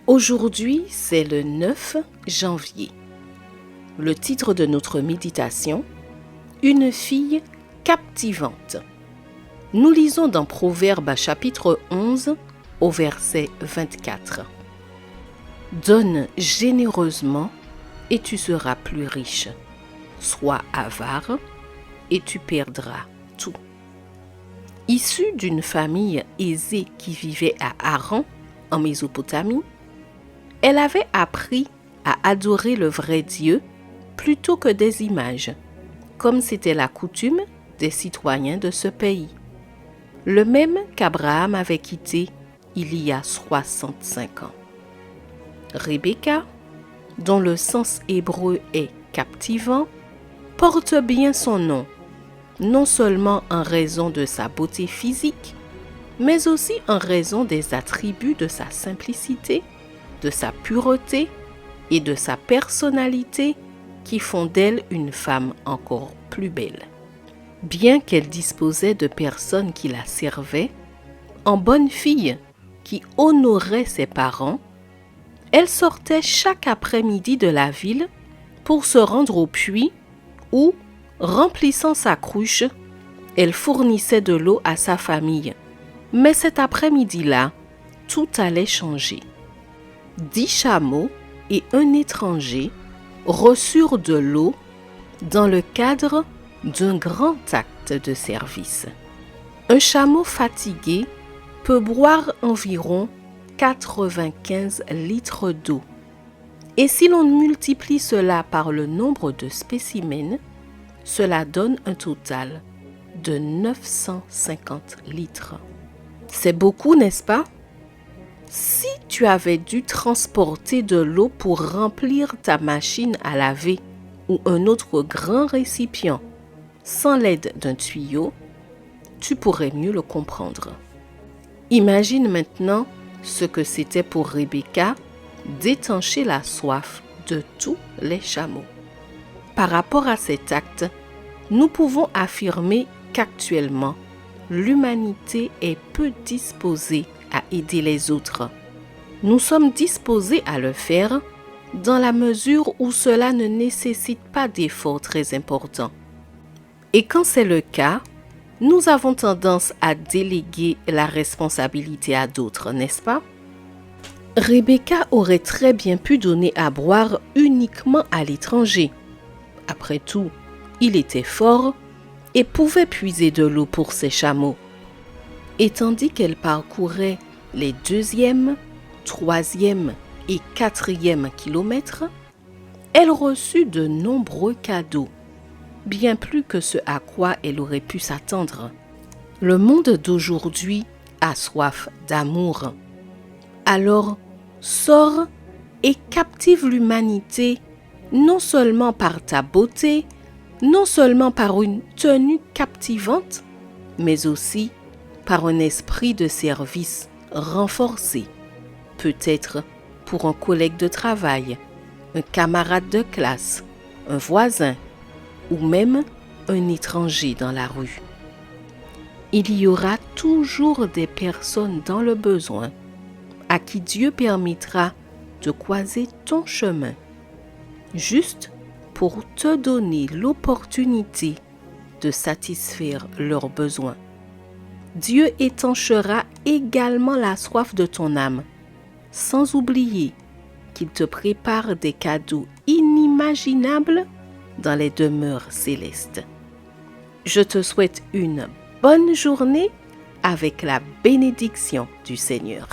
Aujourd'hui, c'est le 9 janvier. Le titre de notre méditation, Une fille captivante. Nous lisons dans Proverbes chapitre 11 au verset 24. Donne généreusement et tu seras plus riche. Sois avare et tu perdras tout. Issue d'une famille aisée qui vivait à Haran, en Mésopotamie, elle avait appris à adorer le vrai Dieu plutôt que des images, comme c'était la coutume des citoyens de ce pays. Le même qu'Abraham avait quitté il y a 65 ans. Rebecca, dont le sens hébreu est captivant, porte bien son nom, non seulement en raison de sa beauté physique, mais aussi en raison des attributs de sa simplicité, de sa pureté et de sa personnalité qui font d'elle une femme encore plus belle. Bien qu'elle disposait de personnes qui la servaient, en bonne fille qui honorait ses parents, elle sortait chaque après-midi de la ville pour se rendre au puits où, remplissant sa cruche, elle fournissait de l'eau à sa famille. Mais cet après-midi-là, tout allait changer. 10 chameaux et un étranger reçurent de l'eau dans le cadre d'un grand acte de service. Un chameau fatigué peut boire environ 95 litres d'eau. Et si l'on multiplie cela par le nombre de spécimens, cela donne un total de 950 litres. C'est beaucoup, n'est-ce pas? Si tu avais dû transporter de l'eau pour remplir ta machine à laver ou un autre grand récipient sans l'aide d'un tuyau, tu pourrais mieux le comprendre. Imagine maintenant ce que c'était pour Rebecca d'étancher la soif de tous les chameaux. Par rapport à cet acte, nous pouvons affirmer qu'actuellement, l'humanité est peu disposée à aider les autres. Nous sommes disposés à le faire dans la mesure où cela ne nécessite pas d'efforts très importants. Et quand c'est le cas, nous avons tendance à déléguer la responsabilité à d'autres, n'est-ce pas? Rebecca aurait très bien pu donner à boire uniquement à l'étranger. Après tout, il était fort et pouvait puiser de l'eau pour ses chameaux. Et tandis qu'elle parcourait les 2e, 3e et 4e kilomètres, elle reçut de nombreux cadeaux, bien plus que ce à quoi elle aurait pu s'attendre. Le monde d'aujourd'hui a soif d'amour. Alors, sors et captive l'humanité, non seulement par ta beauté, non seulement par une tenue captivante, mais aussi par un esprit de service renforcé, peut-être pour un collègue de travail, un camarade de classe, un voisin ou même un étranger dans la rue. Il y aura toujours des personnes dans le besoin à qui Dieu permettra de croiser ton chemin, juste pour te donner l'opportunité de satisfaire leurs besoins. Dieu étanchera également la soif de ton âme, sans oublier qu'il te prépare des cadeaux inimaginables dans les demeures célestes. Je te souhaite une bonne journée avec la bénédiction du Seigneur.